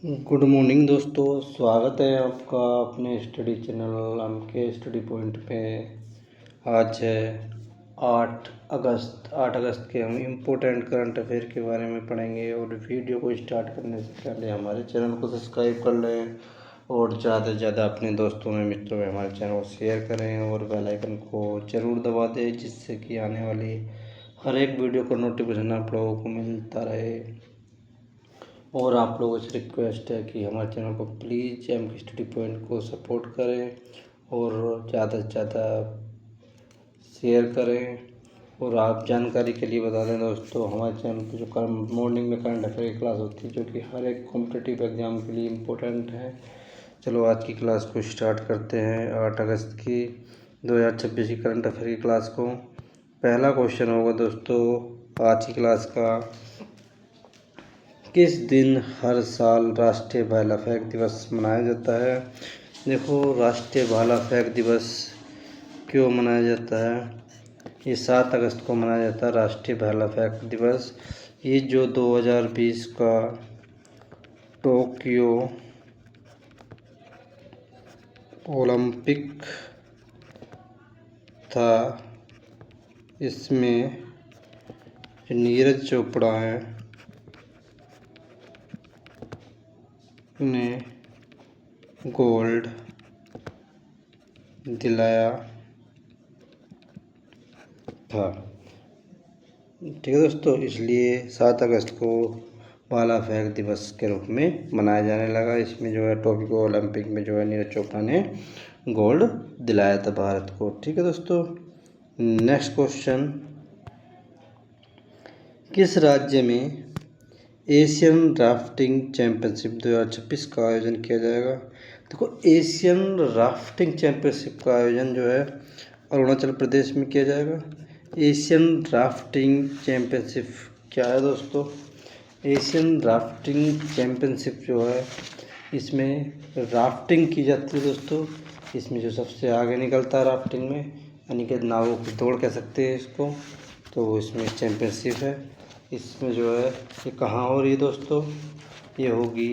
Good morning दोस्तों, स्वागत है आपका अपने स्टडी चैनल एम के स्टडी पॉइंट पे। आज है 8 अगस्त के हम इम्पोर्टेंट करंट अफेयर के बारे में पढ़ेंगे। और वीडियो को स्टार्ट करने से पहले हमारे चैनल को सब्सक्राइब कर लें और ज़्यादा से ज़्यादा अपने दोस्तों में मित्रों में हमारे चैनल को शेयर करें और बेल आइकन को ज़रूर दबा दें, जिससे कि आने वाली हर एक वीडियो का नोटिफिकेशन आप लोगों को मिलता रहे। और आप लोगों से रिक्वेस्ट है कि हमारे चैनल को प्लीज़ एम के स्टडी पॉइंट को सपोर्ट करें और ज़्यादा से ज़्यादा शेयर करें। और आप जानकारी के लिए बता दें दोस्तों, हमारे चैनल पर जो मॉर्निंग में करंट अफेयर की क्लास होती है, जो कि हर एक कॉम्पिटिटिव एग्ज़ाम के लिए इम्पोर्टेंट है। चलो आज की क्लास को स्टार्ट करते हैं। 8 अगस्त की 2026 की करंट अफेयर की क्लास को। पहला क्वेश्चन होगा दोस्तों आज की क्लास का, किस दिन हर साल राष्ट्रीय भाला फेंक दिवस मनाया जाता है। देखो, राष्ट्रीय भाला फेंक दिवस क्यों मनाया जाता है? ये 7 अगस्त को मनाया जाता है राष्ट्रीय भाला फेंक दिवस। ये जो 2020 का टोक्यो ओलंपिक था, इसमें नीरज चोपड़ा है ने गोल्ड दिलाया था। ठीक है दोस्तों, इसलिए 7 अगस्त को भाला फेंक दिवस के रूप में मनाया जाने लगा। इसमें जो है टोक्यो ओलंपिक में जो है नीरज चोपड़ा ने गोल्ड दिलाया था भारत को। ठीक है दोस्तों, नेक्स्ट क्वेश्चन, किस राज्य में एशियन राफ्टिंग चैंपियनशिप 2026 का आयोजन किया जाएगा? देखो, एशियन राफ्टिंग चैंपियनशिप का आयोजन जो है अरुणाचल प्रदेश में किया जाएगा। एशियन राफ्टिंग चैंपियनशिप क्या है दोस्तों? एशियन राफ्टिंग चैंपियनशिप जो है, इसमें राफ्टिंग की जाती है दोस्तों। इसमें जो सबसे आगे निकलता है राफ्टिंग में, यानी कि नावों की दौड़ कह सकते हैं इसको, तो इसमें चैंपियनशिप है। इसमें जो है ये कहाँ हो रही है दोस्तों? ये होगी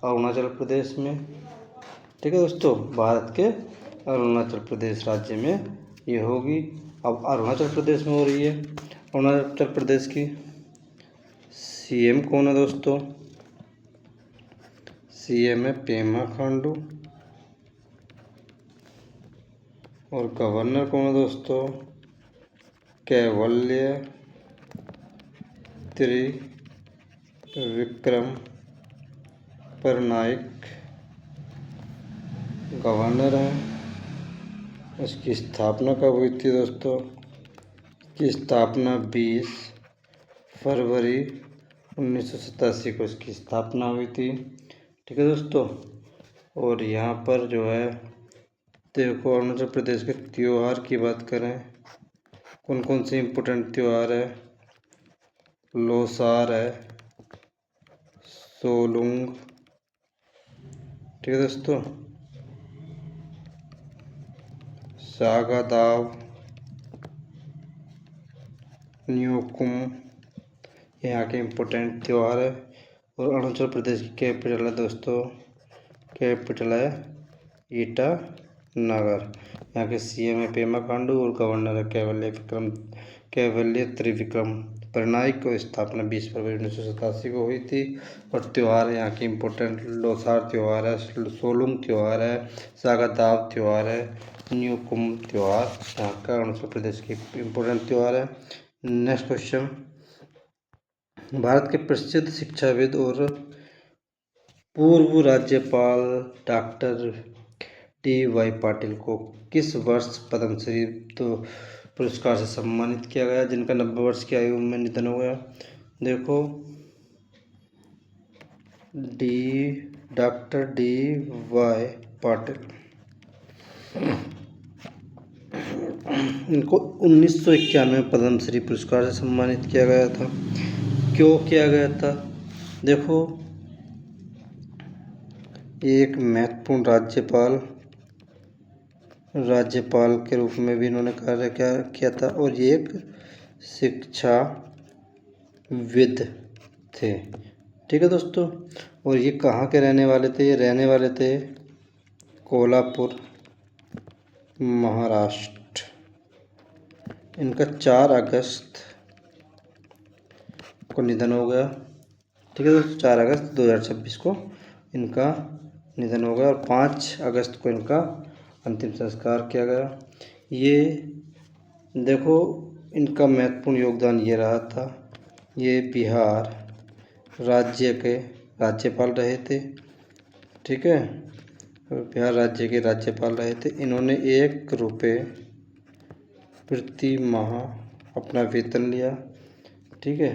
अरुणाचल प्रदेश में। ठीक है दोस्तों, भारत के अरुणाचल प्रदेश राज्य में ये होगी। अब अरुणाचल प्रदेश में हो रही है। अरुणाचल प्रदेश की सीएम कौन है दोस्तों? सीएम है पेमा खांडू। और गवर्नर कौन है दोस्तों? कैवल्य त्रिविक्रम पटनायक गवर्नर हैं। इसकी स्थापना कब हुई थी दोस्तों? की स्थापना 20 फरवरी 1987 को इसकी स्थापना हुई थी। ठीक है दोस्तों, और यहाँ पर जो है देखो, अरुणाचल प्रदेश के त्यौहार की बात करें, कौन कौन से इम्पोर्टेंट त्यौहार है? लोसार है, सोलुंग, ठीक है दोस्तों, सागा दाव, न्योकुम, यहाँ के इम्पोर्टेंट त्यौहार है। और अरुणाचल प्रदेश की कैपिटल है दोस्तों, कैपिटल है ईटानगर। यहाँ के सीएम है पेमा खांडू और गवर्नर है कैवल्य त्रिविक्रम पटनायक को। स्थापना 20 फरवरी 1987 को हुई थी। और त्यौहार यहाँ के इम्पोर्टेंट लोसार त्यौहार है, सोलुंग त्यौहार है, सागा दाव त्यौहार है, न्यूकुम त्यौहार यहाँ का अरुणाचल प्रदेश के इम्पोर्टेंट त्यौहार है। नेक्स्ट क्वेश्चन, भारत के प्रसिद्ध शिक्षाविद और पूर्व राज्यपाल डॉक्टर D.Y. पाटिल को किस वर्ष पद्मश्री पुरस्कार से सम्मानित किया गया, जिनका 90 वर्ष की आयु में निधन हो गया? देखो, डॉक्टर D.Y. पाटिल, इनको 1991 में पद्मश्री पुरस्कार से सम्मानित किया गया था। क्यों किया गया था? देखो, एक महत्वपूर्ण राज्यपाल के रूप में भी इन्होंने कार्य किया था, और ये एक शिक्षाविद थे। ठीक है दोस्तों। और ये कहाँ के रहने वाले थे? ये रहने वाले थे कोल्हापुर, महाराष्ट्र। इनका 4 अगस्त को निधन हो गया। ठीक है दोस्तों, 4 अगस्त 2026 को इनका निधन हो गया और 5 अगस्त को इनका अंतिम संस्कार किया गया। ये देखो, इनका महत्वपूर्ण योगदान ये रहा था, ये बिहार राज्य के राज्यपाल रहे थे। ठीक है, बिहार राज्य के राज्यपाल रहे थे। इन्होंने 1 रुपये प्रति माह अपना वेतन लिया। ठीक है,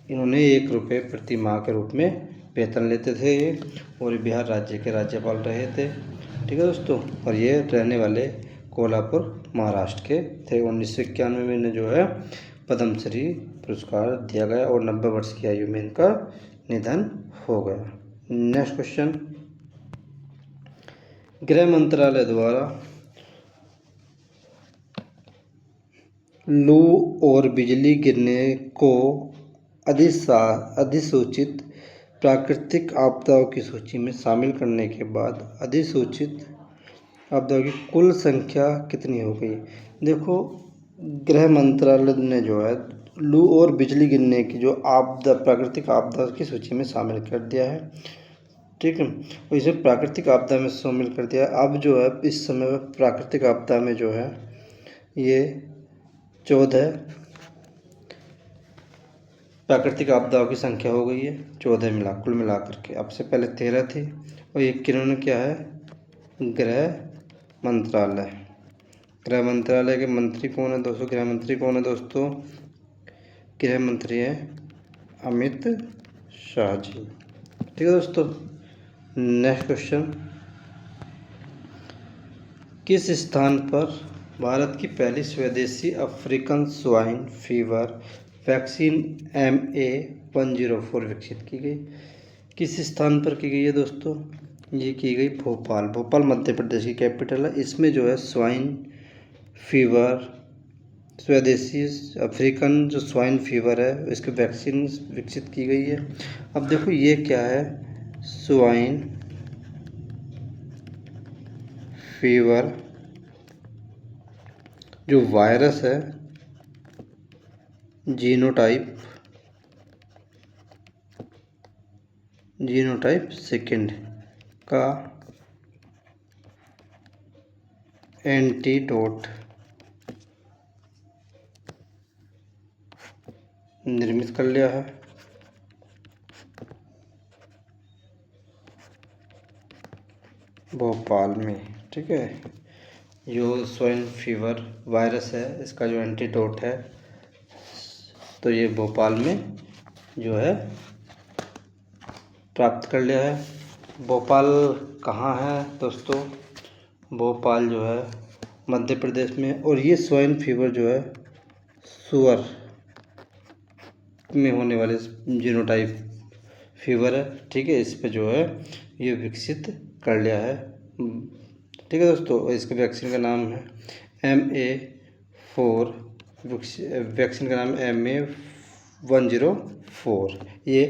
इन्होंने 1 रुपये प्रति माह के रूप में वेतन लेते थे और बिहार राज्य के राज्यपाल रहे थे। ठीक है दोस्तों, और ये रहने वाले कोल्हापुर, महाराष्ट्र के थे। 1991 में इन्हें जो है पद्मश्री पुरस्कार दिया गया और 90 वर्ष की आयु में इनका निधन हो गया। नेक्स्ट क्वेश्चन, गृह मंत्रालय द्वारा लू और बिजली गिरने को अधिसूचित प्राकृतिक आपदाओं की सूची में शामिल करने के बाद अधिसूचित आपदाओं की कुल संख्या कितनी हो गई? देखो, गृह मंत्रालय ने जो है लू और बिजली गिरने की जो आपदा, प्राकृतिक आपदा की सूची में शामिल कर दिया है। ठीक है, और इसे प्राकृतिक आपदा में शामिल कर दिया। अब जो है इस समय प्राकृतिक आपदा में जो है ये 14 प्राकृतिक आपदाओं की संख्या हो गई है, 14 कुल मिलाकर के। अब से पहले 13 थी। और ये किन्होंने क्या है? गृह मंत्रालय। गृह मंत्रालय के मंत्री कौन है दोस्तों? गृह मंत्री कौन है दोस्तों? गृह मंत्री है अमित शाह जी। ठीक है दोस्तों, नेक्स्ट क्वेश्चन, किस स्थान पर भारत की पहली स्वदेशी African swine fever vaccine MA104 विकसित की गई? किस स्थान पर की गई है दोस्तों? ये की गई भोपाल। भोपाल मध्य प्रदेश की कैपिटल है। इसमें जो है स्वाइन फीवर, स्वदेशी अफ्रीकन जो स्वाइन फीवर है, इसकी वैक्सीन विकसित की गई है। अब देखो ये क्या है? स्वाइन फीवर जो वायरस है, जीनोटाइप सेकेंड का एंटीडोट निर्मित कर लिया है। भोपाल में। ठीक है, जो स्वाइन फीवर वायरस है, इसका जो एंटीडोट है, तो ये भोपाल में जो है प्राप्त कर लिया है। भोपाल कहाँ है दोस्तों? भोपाल जो है मध्य प्रदेश में। और ये स्वाइन फीवर जो है सुअर में होने वाले जीनोटाइप फीवर है। ठीक है, इस पे जो है ये विकसित कर लिया है। ठीक है दोस्तों, इसके वैक्सीन का नाम है MA4। वैक्सीन का नाम MA104, ये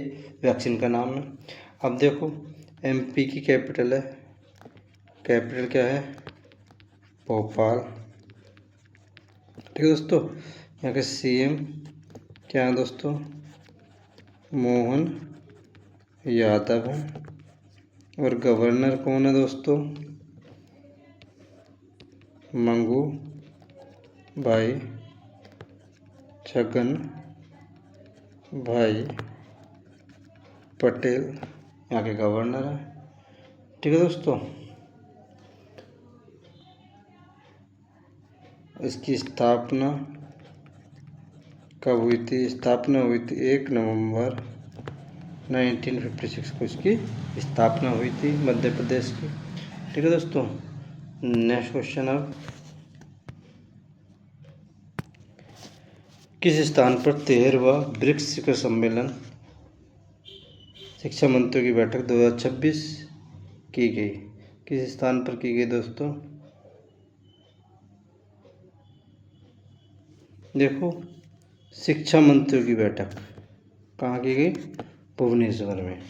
वैक्सीन का नाम है। अब देखो, MP की कैपिटल है, कैपिटल क्या है? भोपाल। ठीक है दोस्तों, यहाँ के CM क्या है दोस्तों? मोहन यादव है। और गवर्नर कौन है दोस्तों? मंगू भाई छगन भाई पटेल यहाँ के गवर्नर है। ठीक है दोस्तों, इसकी स्थापना कब हुई थी? स्थापना हुई थी 1 नवंबर 1956 को इसकी स्थापना हुई थी मध्य प्रदेश की। ठीक है दोस्तों, नेक्स्ट क्वेश्चन, अब किस स्थान पर 13वां ब्रिक्स शिखर सम्मेलन शिक्षा मंत्रियों की बैठक 2026 की गई? किस स्थान पर की गई दोस्तों? देखो, शिक्षा मंत्रियों की बैठक कहाँ की गई? भुवनेश्वर में।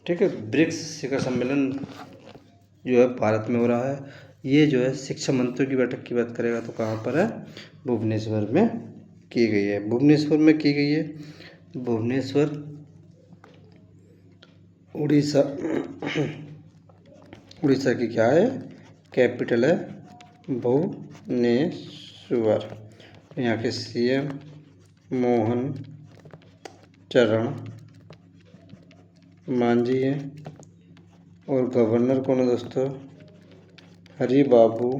ठीक है, ब्रिक्स शिखर सम्मेलन जो है भारत में हो रहा है। ये जो है शिक्षा मंत्रियों की बैठक की बात करेगा तो कहाँ पर है? भुवनेश्वर में की गई है। भुवनेश्वर में की गई है। भुवनेश्वर उड़ीसा उड़ीसा की क्या है? कैपिटल है भुवनेश्वर। यहाँ के सीएम मोहन चरण मांझी हैं और गवर्नर कौन है दोस्तों? हरिबाबू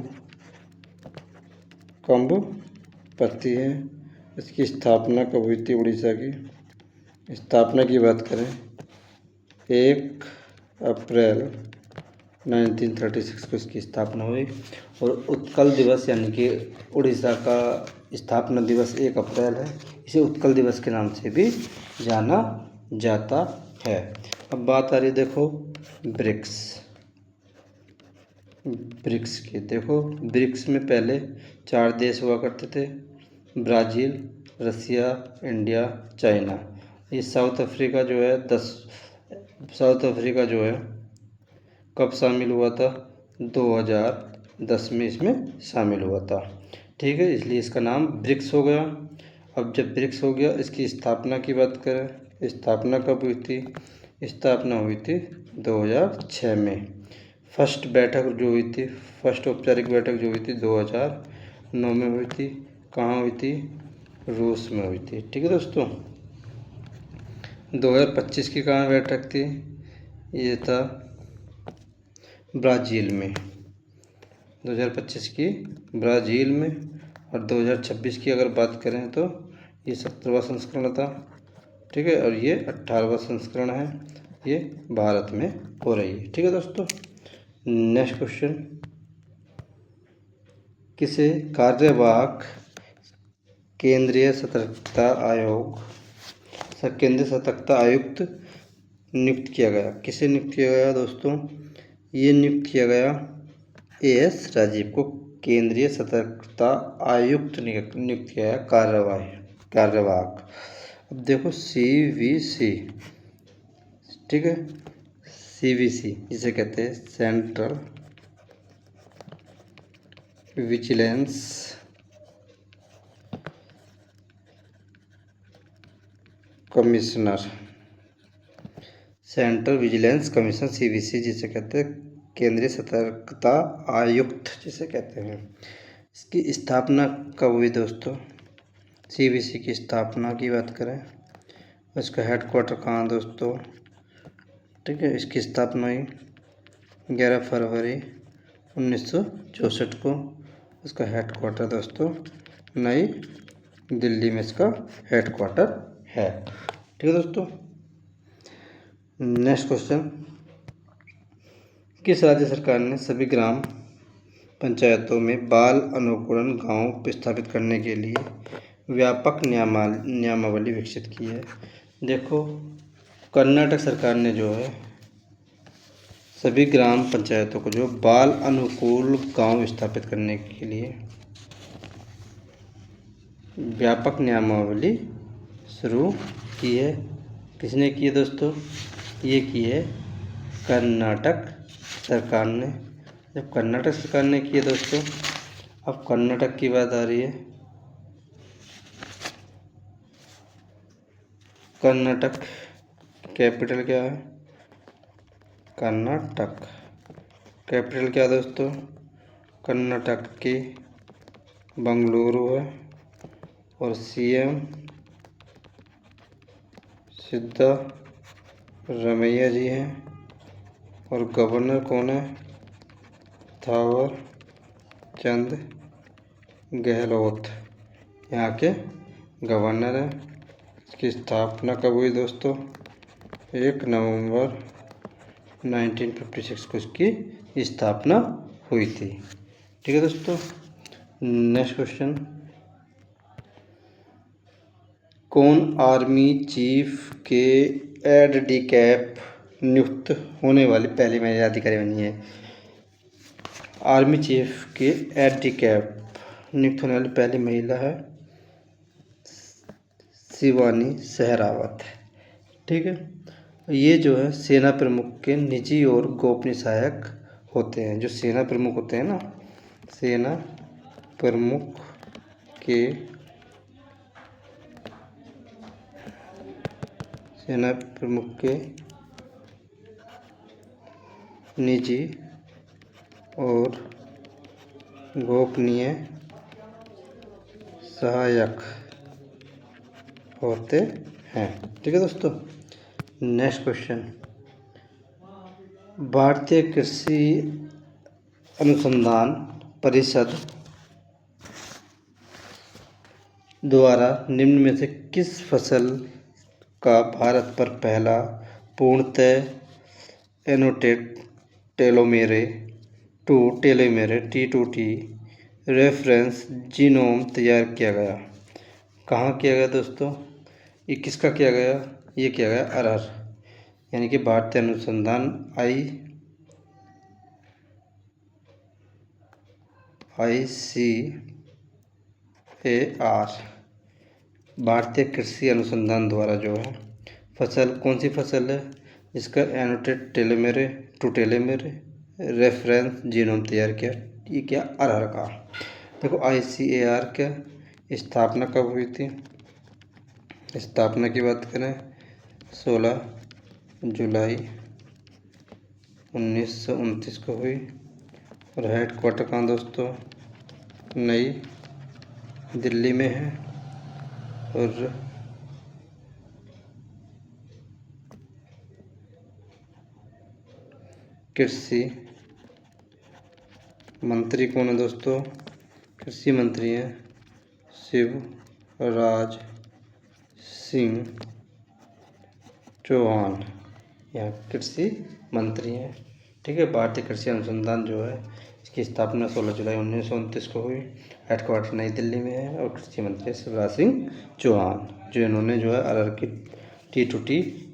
कंबपति हैं। इसकी स्थापना कब हुई थी? उड़ीसा की स्थापना की बात करें 1 अप्रैल 1936 को इसकी स्थापना हुई। और उत्कल दिवस यानी कि उड़ीसा का स्थापना दिवस 1 अप्रैल है। इसे उत्कल दिवस के नाम से भी जाना जाता है। अब बात आ रही देखो ब्रिक्स की। देखो ब्रिक्स में पहले 4 देश हुआ करते थे, ब्राज़ील, रसिया, इंडिया, चाइना। ये साउथ अफ्रीका जो है कब शामिल हुआ था? 2010 में इसमें शामिल हुआ था। ठीक है, इसलिए इसका नाम ब्रिक्स हो गया। अब जब ब्रिक्स हो गया, इसकी स्थापना की बात करें, स्थापना कब हुई थी? स्थापना हुई थी 2006 में। फर्स्ट औपचारिक बैठक जो हुई थी 2009 में हुई थी। कहाँ हुई थी? रूस में हुई थी। ठीक है दोस्तों, 2025 की कहाँ बैठक थी? ये था ब्राज़ील में। 2025 की ब्राज़ील में। और 2026 की अगर बात करें तो ये 17वां संस्करण था। ठीक है, और ये 18वां संस्करण है। ये भारत में हो रही है। ठीक है दोस्तों, नेक्स्ट क्वेश्चन, किसे कार्यवाहक केंद्रीय सतर्कता आयुक्त नियुक्त किया गया? किसे नियुक्त किया गया दोस्तों? ये नियुक्त किया गया एएस राजीव को केंद्रीय सतर्कता आयुक्त नियुक्त किया गया, कार्यवाहक। अब देखो सीवीसी, ठीक है, सीवीसी जिसे कहते हैं central vigilance commissioner, central vigilance commission CVC जिसे कहते हैं केंद्रीय सतर्कता आयुक्त जिसे कहते हैं। इसकी स्थापना कब हुई दोस्तों? सीवीसी की स्थापना की बात करें, इसका हेडक्वार्टर कहाँ दोस्तों? ठीक है, इसकी स्थापना हुई 11 फरवरी 1964 को। इसका हेडक्वार्टर दोस्तों नई दिल्ली में इसका हेडक्वार्टर है। ठीक है दोस्तों, नेक्स्ट क्वेश्चन, किस राज्य सरकार ने सभी ग्राम पंचायतों में बाल अनुकूलन गांव स्थापित करने के लिए व्यापक नियमावली विकसित की है? देखो, कर्नाटक सरकार ने जो है सभी ग्राम पंचायतों को जो बाल अनुकूल गांव स्थापित करने के लिए व्यापक नियमावली शुरू की है। किसने की है दोस्तों? ये की है कर्नाटक सरकार ने। जब कर्नाटक सरकार ने की है दोस्तों, अब कर्नाटक की बात आ रही है। कर्नाटक कैपिटल क्या है? कर्नाटक कैपिटल क्या दोस्तों? कर्नाटक की बंगलुरु है और सीएम सिद्धारमैया जी हैं और गवर्नर कौन है? थावर चंद गहलोत यहाँ के गवर्नर हैं। इसकी स्थापना कब हुई दोस्तों? 1 नवंबर 1956 को इसकी स्थापना हुई थी। ठीक है दोस्तों, नेक्स्ट क्वेश्चन, कौन आर्मी चीफ के एडडीकैप नियुक्त होने वाली पहली महिला अधिकारी बनी है? आर्मी चीफ के एडडीकैप नियुक्त होने वाली पहली महिला है शिवानी सहरावत। ठीक है, ये जो है सेना प्रमुख के निजी और गोपनीय सहायक होते हैं। जो सेना प्रमुख होते हैं ना, सेना प्रमुख के निजी और गोपनीय सहायक होते हैं। ठीक है दोस्तों, नेक्स्ट क्वेश्चन, भारतीय कृषि अनुसंधान परिषद द्वारा निम्न में से किस फसल का भारत पर पहला पूर्णतः एनोटेट टेलोमेरे T2T रेफरेंस जीनोम तैयार किया गया? कहाँ किया गया दोस्तों? ये किसका किया गया? ये किया गया अरहर, यानी कि भारतीय अनुसंधान ICAR, भारतीय कृषि अनुसंधान द्वारा जो है फसल, कौन सी फसल है जिसका एनोटेट टेलोमेरे रेफरेंस जीनोम तैयार किया? ये क्या? अरहर का। देखो ICAR के स्थापना कब हुई थी? स्थापना की बात करें 16 जुलाई 1929 को हुई, और हेडक्वार्टर कहाँ दोस्तों? नई दिल्ली में है। और कृषि मंत्री कौन है दोस्तों? कृषि मंत्री हैं शिवराज सिंह चौहान, यहाँ कृषि मंत्री हैं। ठीक है, भारतीय कृषि अनुसंधान जो है इसकी स्थापना 16 जुलाई 1929 को हुई, हेडक्वार्टर नई दिल्ली में है, और कृषि मंत्री शिवराज सिंह चौहान, जो इन्होंने जो है अरहर की T2T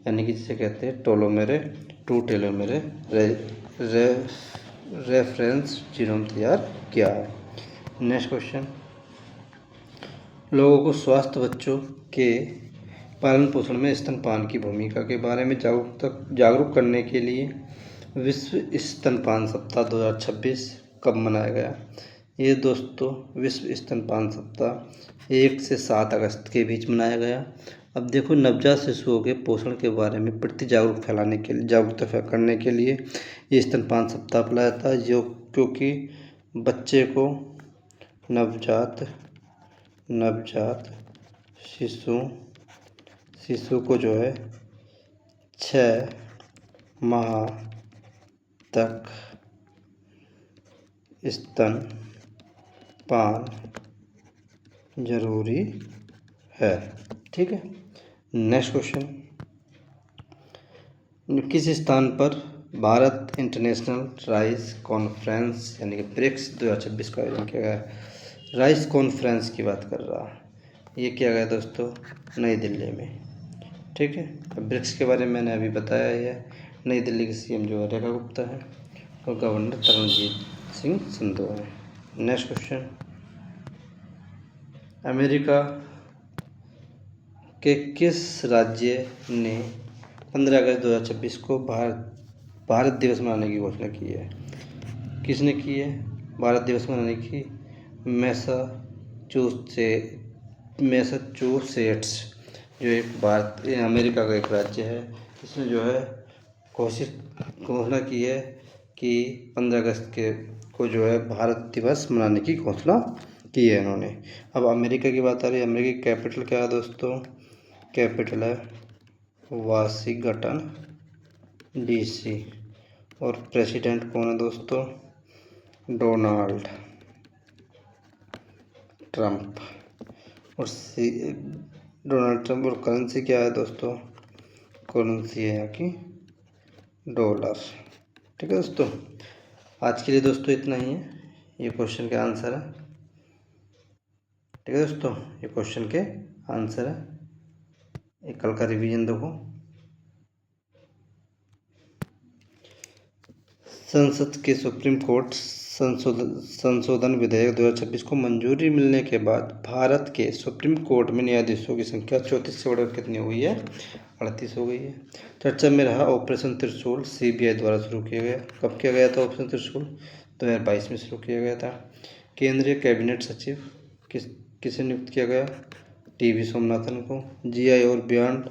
यानी कि जिसे कहते हैं टेलोमेरे रेफरेंस जीनोम तैयार किया है। नेक्स्ट क्वेश्चन, लोगों को स्वस्थ बच्चों के पालन पोषण में स्तनपान की भूमिका के बारे में जागरूक करने के लिए विश्व स्तनपान सप्ताह 2026 कब मनाया गया? ये दोस्तों विश्व स्तनपान सप्ताह 1 से 7 अगस्त के बीच मनाया गया। अब देखो, नवजात शिशुओं के पोषण के बारे में प्रति जागरूकता करने के लिए ये स्तनपान सप्ताह बुलाया जाता है, जो क्योंकि बच्चे को नवजात शिशु को जो है 6 माह तक स्तनपान जरूरी है। ठीक है, नेक्स्ट क्वेश्चन, किस स्थान पर भारत इंटरनेशनल राइस कॉन्फ्रेंस यानी कि ब्रिक्स 2026 का आयोजन किया गया? राइस कॉन्फ्रेंस की बात कर रहा, ये किया गया दोस्तों नई दिल्ली में। ठीक है, ब्रिक्स के बारे में मैंने अभी बताया ही है। नई दिल्ली के CM जो है रेखा गुप्ता है, और गवर्नर तरनजीत सिंह संधू है। नेक्स्ट क्वेश्चन, अमेरिका के किस राज्य ने 15 अगस्त 2026 को भारत दिवस मनाने की घोषणा की है? किसने की है भारत दिवस मनाने की? मैसाचुसेट्स, जो एक अमेरिका का एक राज्य है, इसने जो है घोषणा की है कि 15 अगस्त को जो है भारत दिवस मनाने की घोषणा की है इन्होंने। अब अमेरिका की बात आ रही है, अमेरिका की कैपिटल क्या है दोस्तों? कैपिटल है वाशिंगटन DC, और प्रेसिडेंट कौन है दोस्तों? Donald Trump. और डोनाल्ड ट्रंप, और करेंसी क्या है दोस्तों? करेंसी है यहाँ की डॉलर। ठीक है दोस्तों, आज के लिए दोस्तों इतना ही है, ये क्वेश्चन के आंसर है। ठीक है दोस्तों, ये क्वेश्चन के आंसर है, एक कल का रिवीजन देखो। संसद के सुप्रीम कोर्ट संशोधन विधेयक 2026 को मंजूरी मिलने के बाद भारत के सुप्रीम कोर्ट में न्यायाधीशों की संख्या 34 से बढ़कर कितनी हो गई है? 38 हो गई है। चर्चा में रहा ऑपरेशन त्रिशूल, सीबीआई द्वारा शुरू किया गया। कब किया गया था ऑपरेशन त्रिशूल? 2022 में शुरू किया गया था। केंद्रीय कैबिनेट सचिव किसे नियुक्त किया गया? टीवी सोमनाथन को। जीआई और बियॉन्ड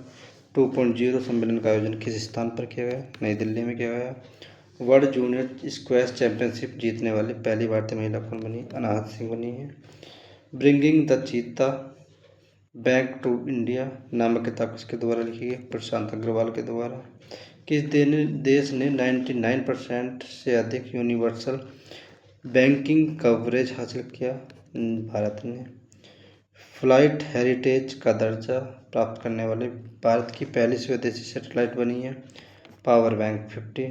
2.0 सम्मेलन का आयोजन किस स्थान पर किया गया? नई दिल्ली में किया गया। वर्ल्ड जूनियर स्क्वैश चैंपियनशिप जीतने वाली पहली भारतीय महिला कौन बनी? अनाहत सिंह बनी है। Bringing the cheetah back to India नामक किताब किसके द्वारा लिखी गई? प्रशांत अग्रवाल के द्वारा। किस देश ने 99% से अधिक यूनिवर्सल बैंकिंग कवरेज हासिल किया? भारत ने। फ्लाइट हेरिटेज का दर्जा प्राप्त करने वाले भारत की पहली स्वदेशी सैटेलाइट बनी है पावर बैंक 50।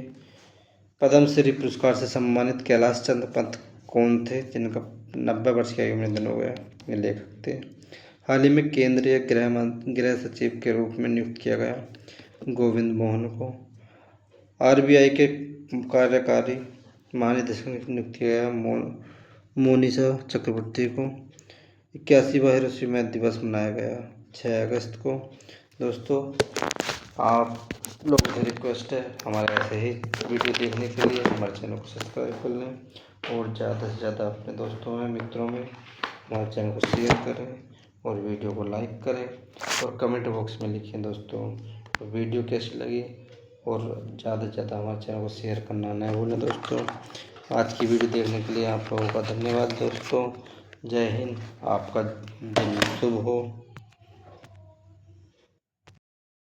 पद्मश्री पुरस्कार से सम्मानित कैलाश चंद्र पंत कौन थे जिनका 90 वर्ष की आयु में निधन हो गया? ये लेखक थे। हाल ही में केंद्रीय गृह सचिव के रूप में नियुक्त किया गया गोविंद मोहन को। आरबीआई के कार्यकारी महानिदेशक नियुक्त किया गया मोनिशा चक्रवर्ती को। 81वां हिरोशिमा दिवस मनाया गया 6 अगस्त को। दोस्तों, आप लोगों से रिक्वेस्ट है हमारे ऐसे ही वीडियो देखने के लिए हमारे चैनल को सब्सक्राइब कर लें और ज़्यादा से ज़्यादा अपने दोस्तों में मित्रों में हमारे चैनल को शेयर करें और वीडियो को लाइक करें और कमेंट बॉक्स में लिखें दोस्तों वीडियो कैसी लगी और ज़्यादा से ज़्यादा हमारे चैनल को शेयर करना न भूलें। दोस्तों, आज की वीडियो देखने के लिए आप लोगों का धन्यवाद दोस्तों। जय हिंद, आपका दिन शुभ हो।